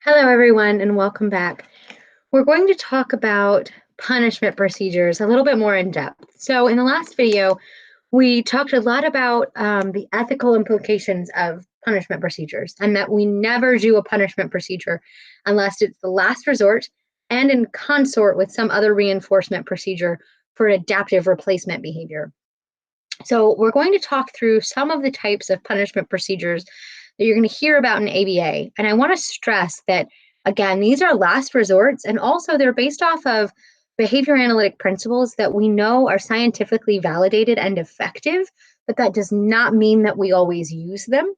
Hello, everyone, and welcome back. We're going to talk about punishment procedures a little bit more in depth. So, in the last video, we talked a lot about the ethical implications of punishment procedures and that we never do a punishment procedure unless it's the last resort and in consort with some other reinforcement procedure for adaptive replacement behavior. So, we're going to talk through some of the types of punishment procedures that you're going to hear about in ABA. And I want to stress that, again, these are last resorts, and also they're based off of behavior analytic principles that we know are scientifically validated and effective, but that does not mean that we always use them.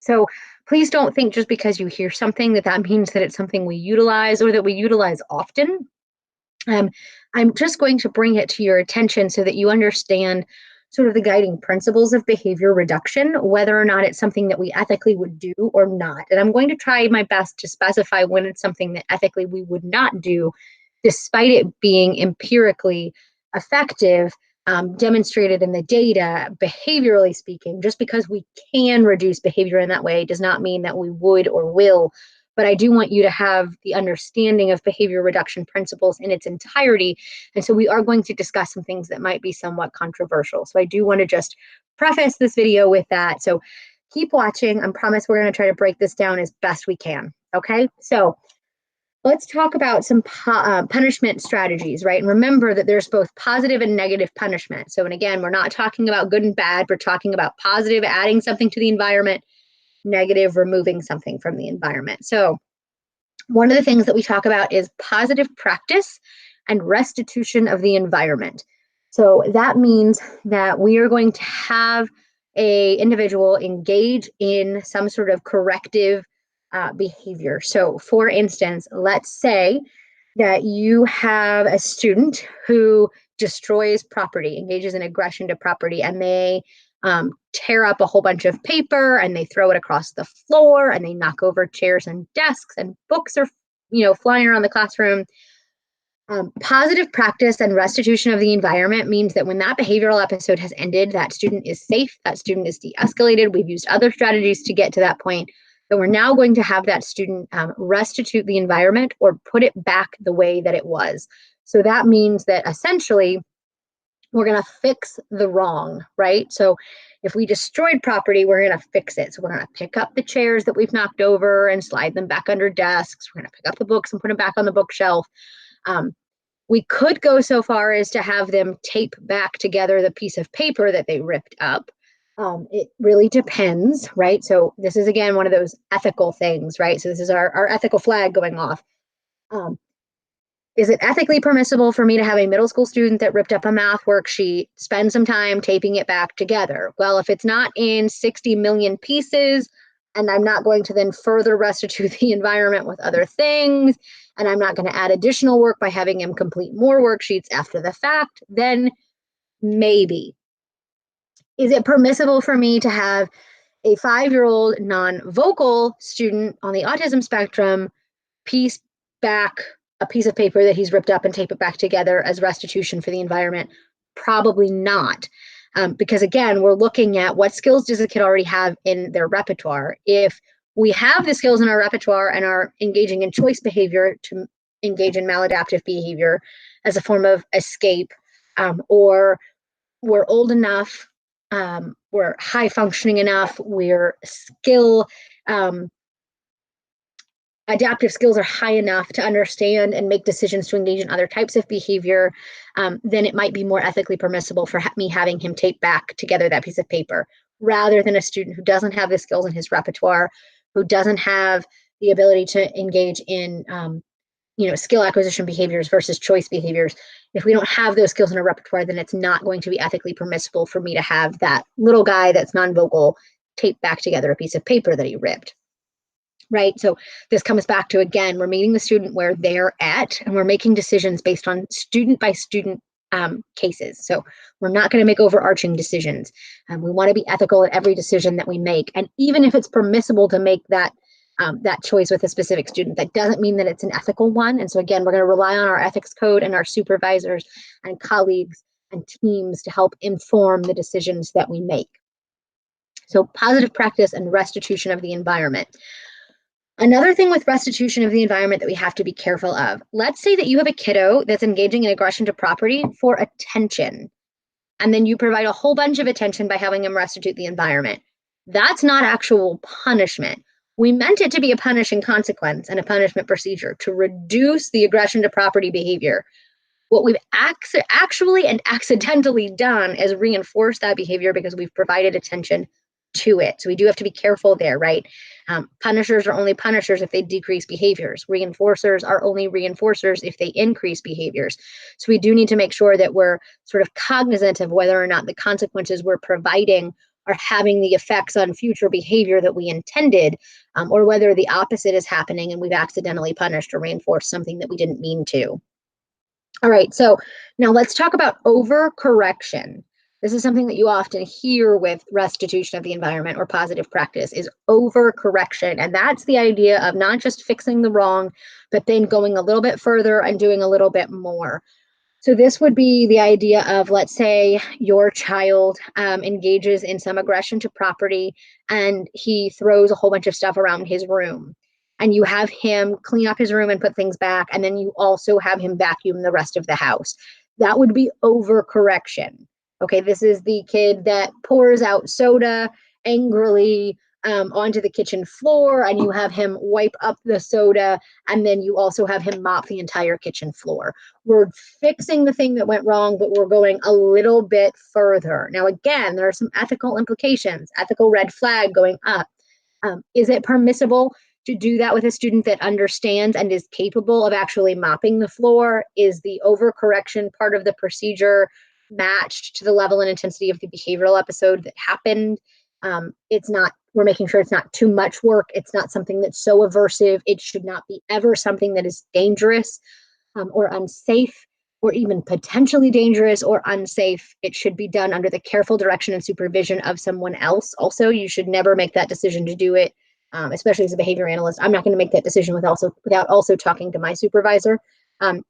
So please don't think just because you hear something that means that it's something we utilize or that we utilize often. I'm just going to bring it to your attention so that you understand sort of the guiding principles of behavior reduction, whether or not it's something that we ethically would do or not. And I'm going to try my best to specify when it's something that ethically we would not do, despite it being empirically effective, demonstrated in the data, behaviorally speaking. Just because we can reduce behavior in that way does not mean that we would or will. But I do want you to have the understanding of behavior reduction principles in its entirety. And so we are going to discuss some things that might be somewhat controversial. So I do want to just preface this video with that. So keep watching. I promise we're going to try to break this down as best we can. Okay, so let's talk about some punishment strategies, right? And remember that there's both positive and negative punishment. So, and again, we're not talking about good and bad. We're talking about positive, adding something to the environment, negative, removing something from the environment. So one of the things that we talk about is positive practice and restitution of the environment. So that means that we are going to have a individual engage in some sort of corrective behavior. So for instance, let's say that you have a student who destroys property, engages in aggression to property, and they tear up a whole bunch of paper and they throw it across the floor and they knock over chairs and desks and books are, flying around the classroom. Positive practice and restitution of the environment means that when that behavioral episode has ended, that student is safe, that student is de-escalated. We've used other strategies to get to that point, but we're now going to have that student restitute the environment or put it back the way that it was. So that means that essentially we're going to fix the wrong, right? So if we destroyed property, we're going to fix it. So we're going to pick up the chairs that we've knocked over and slide them back under desks. We're going to pick up the books and put them back on the bookshelf. We could go so far as to have them tape back together the piece of paper that they ripped up. It really depends, right? So this is, again, one of those ethical things, right? So this is our ethical flag going off. Is it ethically permissible for me to have a middle school student that ripped up a math worksheet, spend some time taping it back together? Well, if it's not in 60 million pieces, and I'm not going to then further restitute the environment with other things, and I'm not going to add additional work by having him complete more worksheets after the fact, then maybe. Is it permissible for me to have a 5-year-old non-vocal student on the autism spectrum piece back a piece of paper that he's ripped up and tape it back together as restitution for the environment? Probably not. Because again, we're looking at what skills does the kid already have in their repertoire. If we have the skills in our repertoire and are engaging in choice behavior to engage in maladaptive behavior as a form of escape, or we're old enough, we're high functioning enough, we're adaptive skills are high enough to understand and make decisions to engage in other types of behavior, then it might be more ethically permissible for me having him tape back together that piece of paper rather than a student who doesn't have the skills in his repertoire, who doesn't have the ability to engage in skill acquisition behaviors versus choice behaviors. If we don't have those skills in our repertoire, then it's not going to be ethically permissible for me to have that little guy that's non-vocal tape back together a piece of paper that he ripped. Right? So this comes back to, again, we're meeting the student where they're at, and we're making decisions based on student by student cases. So we're not going to make overarching decisions. We want to be ethical at every decision that we make. And even if it's permissible to make that choice with a specific student, that doesn't mean that it's an ethical one. And so again, we're going to rely on our ethics code and our supervisors and colleagues and teams to help inform the decisions that we make. So positive practice and restitution of the environment. Another thing with restitution of the environment that we have to be careful of. Let's say that you have a kiddo that's engaging in aggression to property for attention, and then you provide a whole bunch of attention by having him restitute the environment. That's not actual punishment. We meant it to be a punishing consequence and a punishment procedure to reduce the aggression to property behavior. What we've actually and accidentally done is reinforce that behavior because we've provided attention to it. So we do have to be careful there, right? Punishers are only punishers if they decrease behaviors. Reinforcers are only reinforcers if they increase behaviors. So we do need to make sure that we're sort of cognizant of whether or not the consequences we're providing are having the effects on future behavior that we intended, or whether the opposite is happening and we've accidentally punished or reinforced something that we didn't mean to. All right, so now let's talk about overcorrection. This is something that you often hear with restitution of the environment or positive practice is overcorrection. And that's the idea of not just fixing the wrong, but then going a little bit further and doing a little bit more. So this would be the idea of, let's say your child engages in some aggression to property and he throws a whole bunch of stuff around his room. And you have him clean up his room and put things back. And then you also have him vacuum the rest of the house. That would be overcorrection. Okay, this is the kid that pours out soda angrily onto the kitchen floor, and you have him wipe up the soda, and then you also have him mop the entire kitchen floor. We're fixing the thing that went wrong, but we're going a little bit further. Now, again, there are some ethical implications, ethical red flag going up. Is it permissible to do that with a student that understands and is capable of actually mopping the floor? Is the overcorrection part of the procedure matched to the level and intensity of the behavioral episode that happened? It's not, we're making sure it's not too much work. It's not something that's so aversive. It should not be ever something that is dangerous or unsafe, or even potentially dangerous or unsafe. It should be done under the careful direction and supervision of someone else. Also, you should never make that decision to do it, especially as a behavior analyst. I'm not going to make that decision without also talking to my supervisor.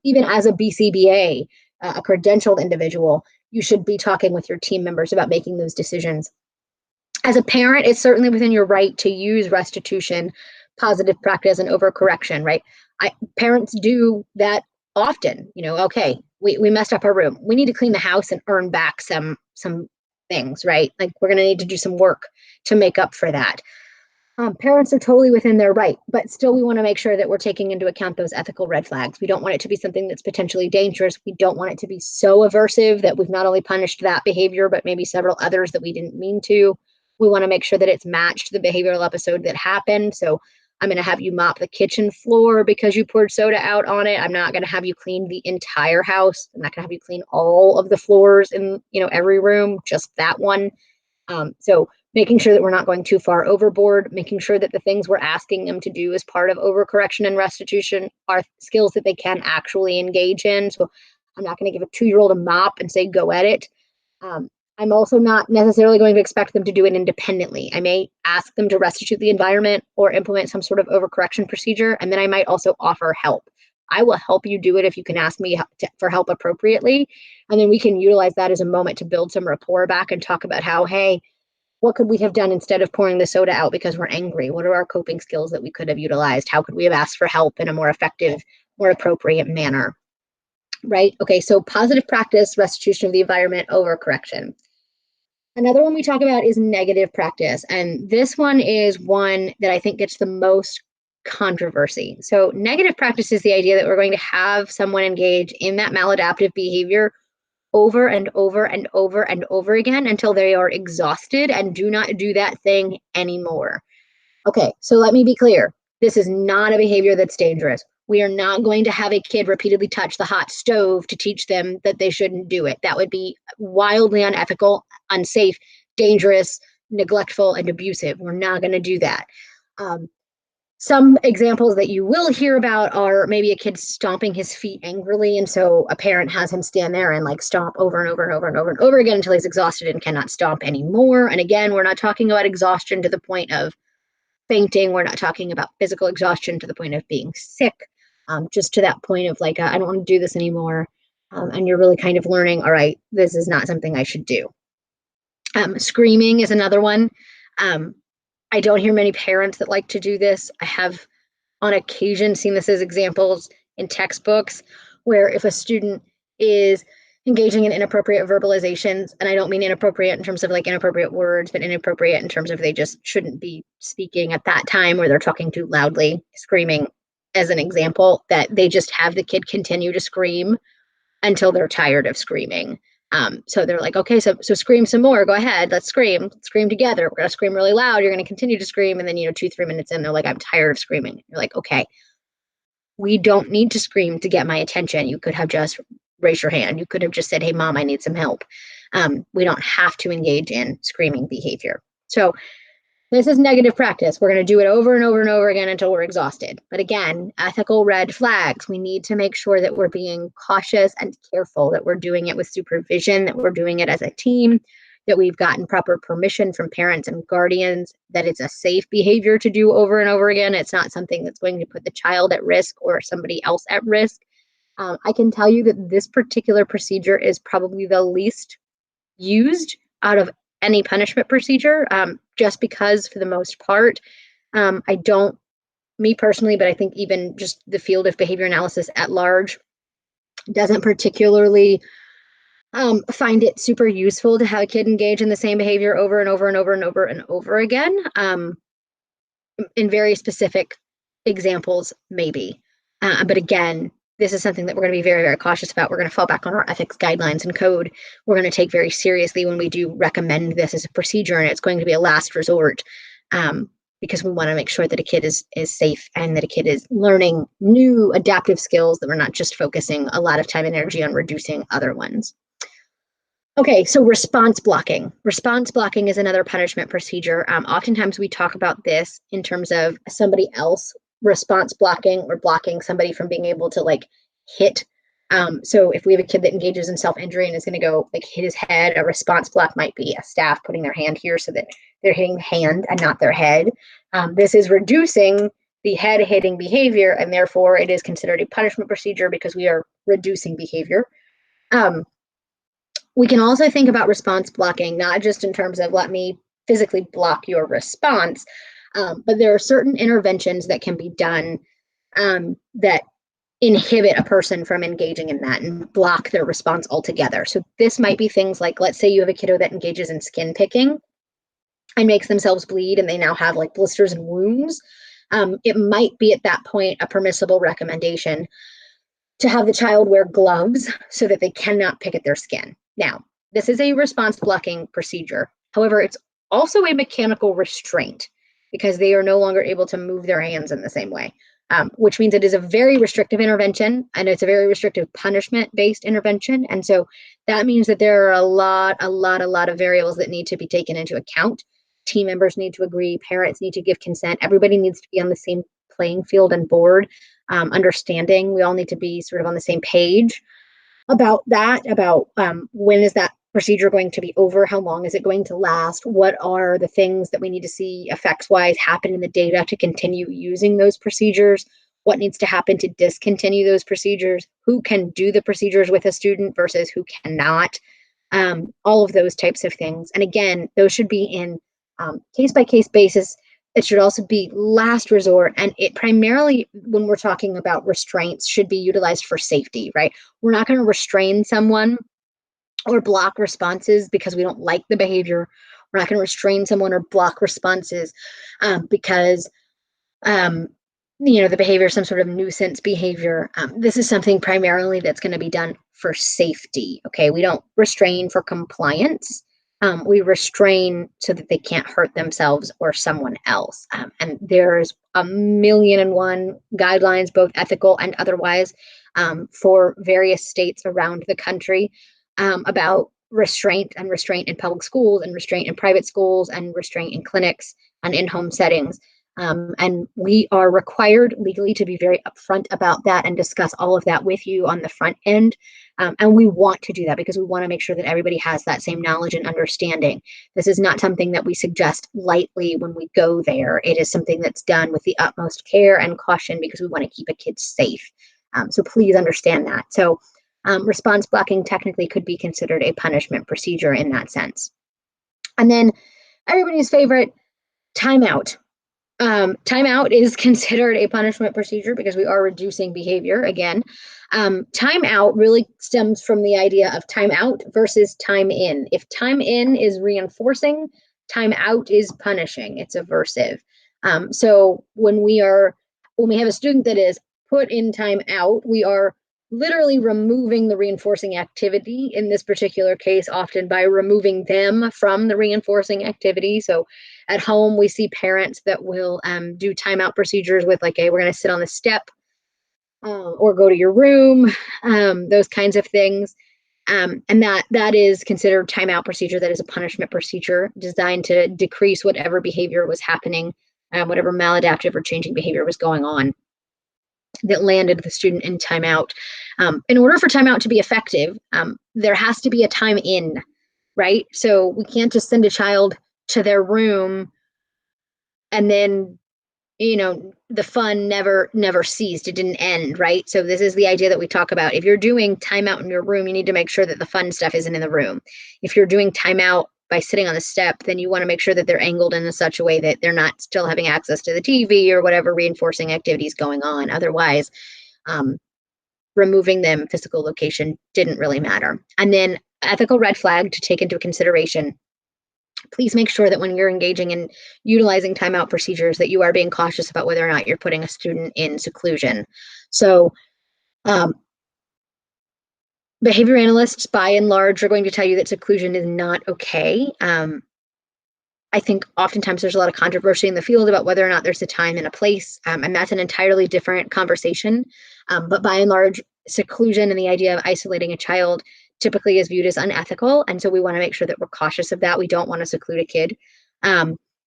Even as a BCBA, a credentialed individual, you should be talking with your team members about making those decisions. As a parent, it's certainly within your right to use restitution, positive practice, and overcorrection, right? Parents do that often. Okay, we messed up our room. We need to clean the house and earn back some things, right? Like we're going to need to do some work to make up for that. Parents are totally within their right, but still we want to make sure that we're taking into account those ethical red flags. We don't want it to be something that's potentially dangerous. We don't want it to be so aversive that we've not only punished that behavior, but maybe several others that we didn't mean to. We want to make sure that it's matched the behavioral episode that happened. So I'm going to have you mop the kitchen floor because you poured soda out on it. I'm not going to have you clean the entire house. I'm not going to have you clean all of the floors in every room, just that one. So making sure that we're not going too far overboard, making sure that the things we're asking them to do as part of overcorrection and restitution are skills that they can actually engage in. So I'm not going to give a 2-year-old a mop and say, go at it. I'm also not necessarily going to expect them to do it independently. I may ask them to restitute the environment or implement some sort of overcorrection procedure, and then I might also offer help. I will help you do it if you can ask me for help appropriately, and then we can utilize that as a moment to build some rapport back and talk about how, hey, what could we have done instead of pouring the soda out because we're angry? What are our coping skills that we could have utilized? How could we have asked for help in a more effective, more appropriate manner? Right? Okay, so positive practice, restitution of the environment, overcorrection. Another one we talk about is negative practice. And this one is one that I think gets the most controversy. So negative practice is the idea that we're going to have someone engage in that maladaptive behavior over and over and over and over again until they are exhausted and do not do that thing anymore. Okay, so let me be clear. This is not a behavior that's dangerous. We are not going to have a kid repeatedly touch the hot stove to teach them that they shouldn't do it. That would be wildly unethical, unsafe, dangerous, neglectful, and abusive. We're not going to do that. Some examples that you will hear about are maybe a kid stomping his feet angrily, and so a parent has him stand there and like stomp over and over and over and over and over again until he's exhausted and cannot stomp anymore. And again, we're not talking about exhaustion to the point of fainting. We're not talking about physical exhaustion to the point of being sick, just to that point of like, I don't want to do this anymore. And you're really kind of learning, all right, this is not something I should do. Screaming is another one. I don't hear many parents that like to do this. I have on occasion seen this as examples in textbooks where if a student is engaging in inappropriate verbalizations, and I don't mean inappropriate in terms of like inappropriate words, but inappropriate in terms of they just shouldn't be speaking at that time, or they're talking too loudly, screaming as an example, that they just have the kid continue to scream until they're tired of screaming. So they're like, okay, so scream some more. Go ahead, let's scream together. We're gonna scream really loud. You're gonna continue to scream, and then 2-3 minutes in, they're like, I'm tired of screaming. You're like, okay, we don't need to scream to get my attention. You could have just raised your hand. You could have just said, hey, mom, I need some help. We don't have to engage in screaming behavior. So this is negative practice. We're going to do it over and over and over again until we're exhausted. But again, ethical red flags. We need to make sure that we're being cautious and careful, that we're doing it with supervision, that we're doing it as a team, that we've gotten proper permission from parents and guardians, that it's a safe behavior to do over and over again. It's not something that's going to put the child at risk or somebody else at risk. I can tell you that this particular procedure is probably the least used out of any punishment procedure, just because for the most part, I don't, me personally, but I think even just the field of behavior analysis at large doesn't particularly find it super useful to have a kid engage in the same behavior over and over and over and over and over again. In very specific examples, maybe. But again, this is something that we're going to be very, very cautious about. We're going to fall back on our ethics guidelines and code. We're going to take very seriously when we do recommend this as a procedure, and it's going to be a last resort, because we want to make sure that a kid is safe and that a kid is learning new adaptive skills, that we're not just focusing a lot of time and energy on reducing other ones. Okay, so response blocking. Response blocking is another punishment procedure. Oftentimes we talk about this in terms of somebody else response blocking or blocking somebody from being able to like hit. So if we have a kid that engages in self-injury and is going to go like hit his head, a response block might be a staff putting their hand here so that they're hitting the hand and not their head. This is reducing the head hitting behavior, and therefore it is considered a punishment procedure because we are reducing behavior. We can also think about response blocking, not just in terms of let me physically block your response, but there are certain interventions that can be done that inhibit a person from engaging in that and block their response altogether. So this might be things like, let's say you have a kiddo that engages in skin picking and makes themselves bleed, and they now have like blisters and wounds. It might be at that point a permissible recommendation to have the child wear gloves so that they cannot pick at their skin. Now, this is a response blocking procedure. However, it's also a mechanical restraint because they are no longer able to move their hands in the same way, which means it is a very restrictive intervention, and it's a very restrictive punishment-based intervention. And so that means that there are a lot of variables that need to be taken into account. Team members need to agree, parents need to give consent, everybody needs to be on the same playing field and board, understanding. We all need to be sort of on the same page about that, about when is that procedure going to be over? How long is it going to last? What are the things that we need to see effects-wise happen in the data to continue using those procedures? What needs to happen to discontinue those procedures? Who can do the procedures with a student versus who cannot? All of those types of things. And again, those should be in case-by-case basis. It should also be last resort, and it primarily, when we're talking about restraints, should be utilized for safety, right? We're not going to restrain someone or block responses because we don't like the behavior. We're not going to restrain someone or block responses because the behavior is some sort of nuisance behavior. This is something primarily that's going to be done for safety, okay? We don't restrain for compliance. We restrain so that they can't hurt themselves or someone else. And there's 1,000,001 guidelines, both ethical and otherwise, for various states around the country about restraint in public schools and restraint in private schools and restraint in clinics and in-home settings. And we are required legally to be very upfront about that and discuss all of that with you on the front end. And we want to do that because we want to make sure that everybody has that same knowledge and understanding. This is not something that we suggest lightly when we go there. It is something that's done with the utmost care and caution because we want to keep a kid safe. So please understand that. So response blocking technically could be considered a punishment procedure in that sense. And then everybody's favorite, timeout. Timeout is considered a punishment procedure because we are reducing behavior again. Timeout really stems from the idea of timeout versus time in. If time in is reinforcing, timeout is punishing. It's aversive. So when we have a student that is put in timeout, we are literally removing the reinforcing activity in this particular case, often by removing them from the reinforcing activity. So at home, we see parents that will do timeout procedures with like, we're going to sit on the step or go to your room, those kinds of things. And that is considered timeout procedure. That is a punishment procedure designed to decrease whatever behavior was happening, whatever maladaptive or changing behavior was going on that landed the student in timeout. In order for timeout to be effective, there has to be a time in, right? So we can't just send a child to their room and then, the fun never ceased. It didn't end, right? So this is the idea that we talk about. If you're doing timeout in your room, you need to make sure that the fun stuff isn't in the room. If you're doing timeout by sitting on the step, then you want to make sure that they're angled in such a way that they're not still having access to the TV or whatever reinforcing activities going on. Otherwise, removing them physical location didn't really matter. And then ethical red flag to take into consideration. Please make sure that when you're engaging in utilizing timeout procedures that you are being cautious about whether or not you're putting a student in seclusion. So behavior analysts, by and large, are going to tell you that seclusion is not okay. I think oftentimes there's a lot of controversy in the field about whether or not there's a time and a place, and that's an entirely different conversation. But by and large, seclusion and the idea of isolating a child typically is viewed as unethical. And so we want to make sure that we're cautious of that. We don't want to seclude a kid.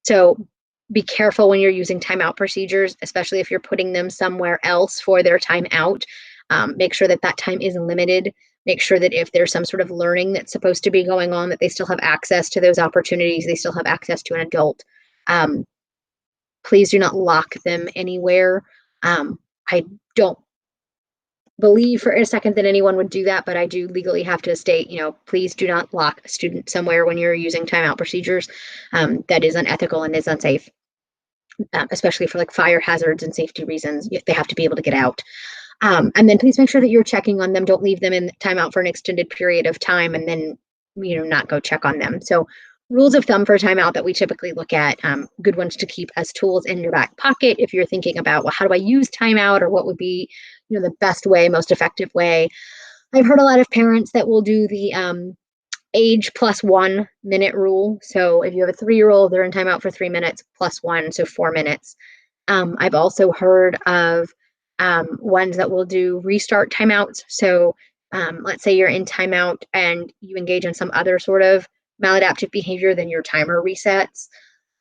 So be careful when you're using timeout procedures, especially if you're putting them somewhere else for their timeout. Make sure that that time is limited. Make sure that if there's some sort of learning that's supposed to be going on, that they still have access to those opportunities. They still have access to an adult. Please do not lock them anywhere. I don't believe for a second that anyone would do that, but I do legally have to state, please do not lock a student somewhere when you're using timeout procedures. That is unethical and is unsafe, especially for like fire hazards and safety reasons. They have to be able to get out. And then please make sure that you're checking on them. Don't leave them in timeout for an extended period of time and then, not go check on them. So rules of thumb for timeout that we typically look at, good ones to keep as tools in your back pocket if you're thinking about, well, how do I use timeout, or what would be, the best way, most effective way. I've heard a lot of parents that will do the age plus 1 minute rule. So if you have a 3-year-old, they're in timeout for 3 minutes plus 1, so 4 minutes. I've also heard of ones that will do restart timeouts. So let's say you're in timeout and you engage in some other sort of maladaptive behavior, then your timer resets.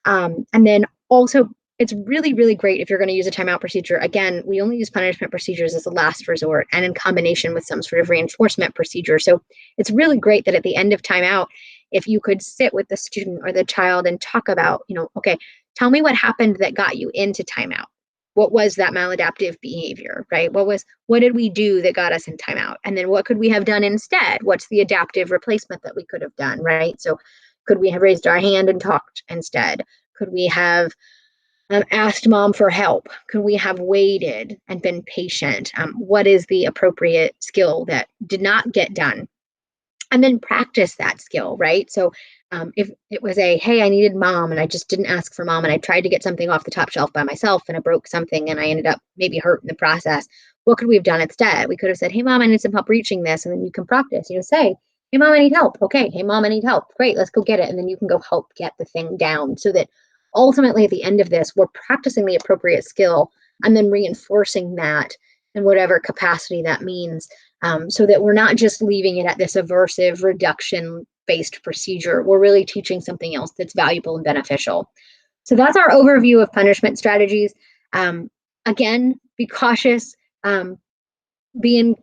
And then also, it's really, really great if you're going to use a timeout procedure. Again, we only use punishment procedures as a last resort and in combination with some sort of reinforcement procedure. So it's really great that at the end of timeout, if you could sit with the student or the child and talk about, okay, tell me what happened that got you into timeout. What was that maladaptive behavior, right? What did we do that got us in timeout? And then what could we have done instead? What's the adaptive replacement that we could have done, right? So could we have raised our hand and talked instead? Could we have asked mom for help? Could we have waited and been patient? What is the appropriate skill that did not get done? And then practice that skill, right? So if it was hey, I needed mom and I just didn't ask for mom and I tried to get something off the top shelf by myself and I broke something and I ended up maybe hurt in the process, what could we have done instead? We could have said, hey, mom, I need some help reaching this. And then you can practice, say, hey, mom, I need help. Okay. Hey, mom, I need help. Great. Let's go get it. And then you can go help get the thing down so that ultimately at the end of this, we're practicing the appropriate skill and then reinforcing that in whatever capacity that means. So that we're not just leaving it at this aversive reduction-based procedure. We're really teaching something else that's valuable and beneficial. So that's our overview of punishment strategies. Again, be cautious, be in,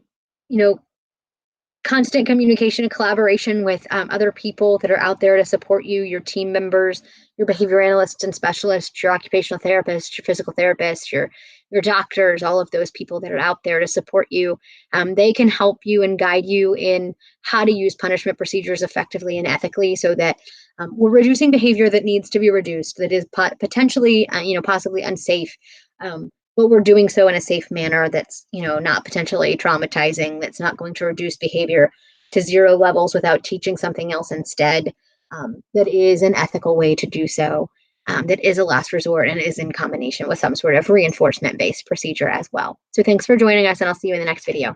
constant communication and collaboration with other people that are out there to support you, your team members, your behavior analysts and specialists, your occupational therapists, your physical therapists, your doctors, all of those people that are out there to support you. They can help you and guide you in how to use punishment procedures effectively and ethically so that We're reducing behavior that needs to be reduced, that is potentially, possibly unsafe. But we're doing so in a safe manner that's, not potentially traumatizing, that's not going to reduce behavior to zero levels without teaching something else instead. That is an ethical way to do so. That is a last resort and is in combination with some sort of reinforcement-based procedure as well. So thanks for joining us, and I'll see you in the next video.